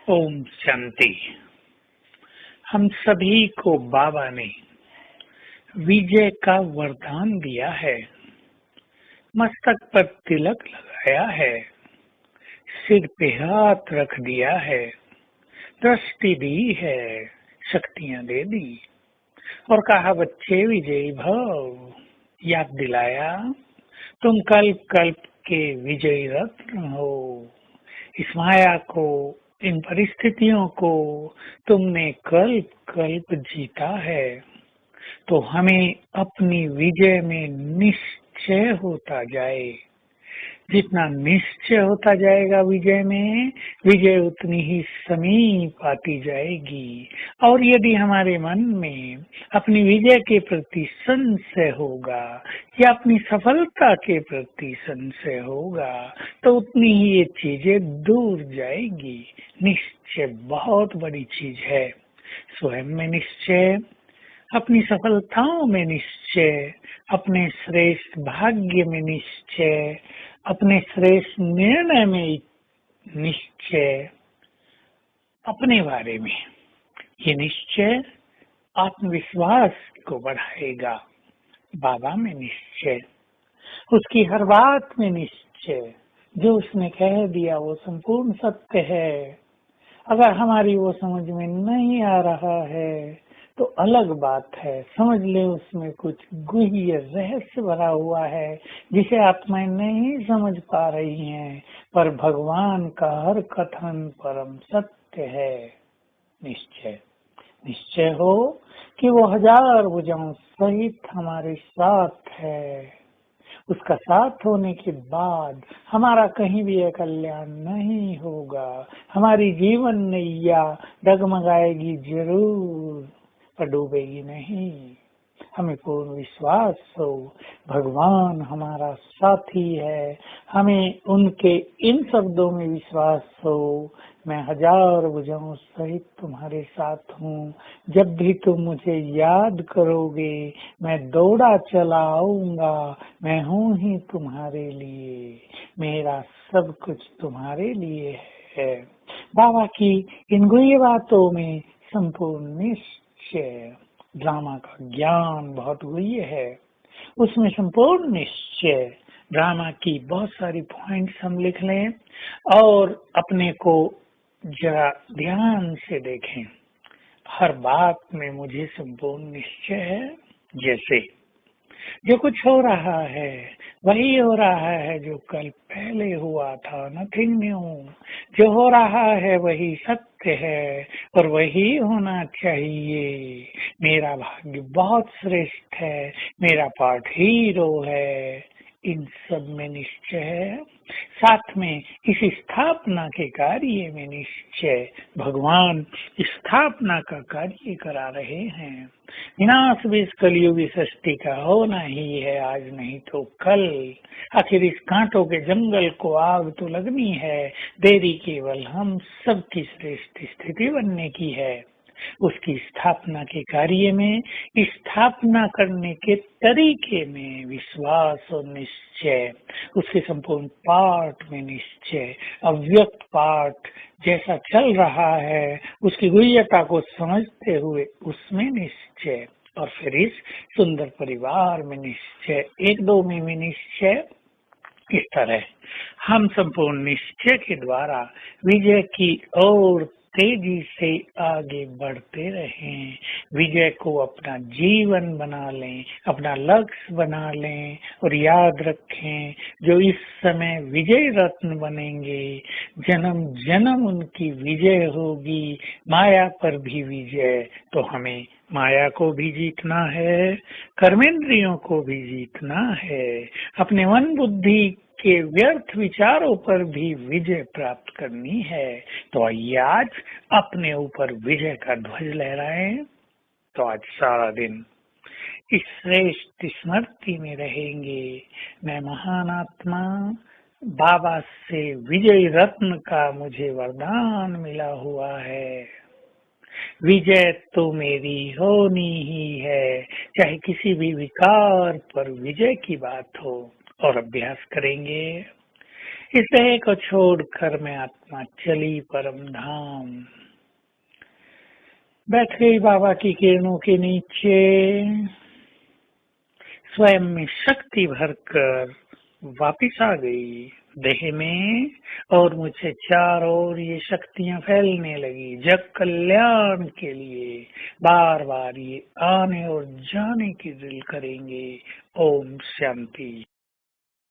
ओम शांति। हम सभी को बाबा ने विजय का वरदान दिया है। मस्तक पर तिलक लगाया है, सिर पे हाथ रख दिया है, दृष्टि दी है, शक्तियां दे दी और कहा बच्चे विजयी भव। याद दिलाया तुम कल्प कल्प के विजयी रत्न हो। इस माया को, इन परिस्थितियों को तुमने कल्प कल्प जीता है, तो हमें अपनी विजय में निश्चय होता जाए। जितना निश्चय होता जाएगा विजय में, विजय उतनी ही समीप आती जाएगी। और यदि हमारे मन में अपनी विजय के प्रति संशय होगा या अपनी सफलता के प्रति संशय होगा, तो उतनी ही ये चीजें दूर जाएगी। निश्चय बहुत बड़ी चीज है। स्वयं में निश्चय, अपनी सफलताओं में निश्चय, अपने श्रेष्ठ भाग्य में निश्चय, अपने श्रेष्ठ निर्णय में निश्चय, अपने बारे में ये निश्चय आत्मविश्वास को बढ़ाएगा। बाबा में निश्चय, उसकी हर बात में निश्चय, जो उसने कह दिया वो संपूर्ण सत्य है। अगर हमारी वो समझ में नहीं आ रहा है तो अलग बात है, समझ ले उसमें कुछ गुह्य रहस्य भरा हुआ है जिसे आत्माएं नहीं समझ पा रही हैं, पर भगवान का हर कथन परम सत्य है। निश्चय, निश्चय हो कि वो हजार भुजाओं सहित हमारे साथ है। उसका साथ होने के बाद हमारा कहीं भी अकल्याण नहीं होगा। हमारी जीवन नैया डगमगाएगी जरूर, पर डूबेगी नहीं। हमें पूर्ण विश्वास हो भगवान हमारा साथी है। हमें उनके इन शब्दों में विश्वास हो, मैं हजार भुजाओं सहित तुम्हारे साथ हूँ। जब भी तुम मुझे याद करोगे मैं दौड़ा चला आऊंगा। मैं हूँ ही तुम्हारे लिए, मेरा सब कुछ तुम्हारे लिए है। बाबा की इन गुह्य बातों में संपूर्ण निश्चय। ड्रामा का ज्ञान बहुत गुह्य है, उसमें संपूर्ण निश्चय। ड्रामा की बहुत सारी पॉइंट्स हम लिख लें और अपने को जरा ध्यान से देखें। हर बात में मुझे संपूर्ण निश्चय है। जैसे जो कुछ हो रहा है वही हो रहा है जो कल पहले हुआ था, नथिंग न्यू। जो हो रहा है वही सत्य है और वही होना चाहिए। मेरा भाग्य बहुत श्रेष्ठ है, मेरा पार्ट हीरो है। इन सब में निश्चय है। साथ में इस स्थापना के कार्य में निश्चय। भगवान स्थापना का कार्य करा रहे हैं। विनाश भी इस कलयुगी सृष्टि का होना ही है, आज नहीं तो कल। आखिर इस कांटों के जंगल को आग तो लगनी है, देरी केवल हम सबकी श्रेष्ठ स्थिति बनने की है। उसकी स्थापना के कार्य में, स्थापना करने के तरीके में विश्वास और निश्चय। उसके संपूर्ण पाठ में निश्चय। अव्यक्त पाठ जैसा चल रहा है उसकी गुह्यता को समझते हुए उसमें निश्चय। और फिर इस सुंदर परिवार में निश्चय, एक दो में भी निश्चय। इस तरह हम संपूर्ण निश्चय के द्वारा विजय की ओर तेजी से आगे बढ़ते रहें। विजय को अपना जीवन बना लें, अपना लक्ष्य बना लें और याद रखें जो इस समय विजय रत्न बनेंगे, जन्म जन्म उनकी विजय होगी। माया पर भी विजय, तो हमें माया को भी जीतना है, कर्मेंद्रियों को भी जीतना है, अपने मन बुद्धि के व्यर्थ विचारों पर भी विजय प्राप्त करनी है। तो आइए आज अपने ऊपर विजय का ध्वज लहराएं। तो आज सारा दिन इस श्रेष्ठ स्मृति में रहेंगे, मैं महान आत्मा, बाबा से विजय रत्न का मुझे वरदान मिला हुआ है। विजय तो मेरी होनी ही है, चाहे किसी भी विकार पर विजय की बात हो। और अभ्यास करेंगे इस देह को छोड़कर मैं आत्मा चली परम धाम। बैठ गई बाबा की किरणों के नीचे, स्वयं में शक्ति भरकर वापिस आ गई देह में, और मुझे चारों ओर ये शक्तियां फैलने लगी जग कल्याण के लिए। बार बार ये आने और जाने की दिल करेंगे। ओम शांति।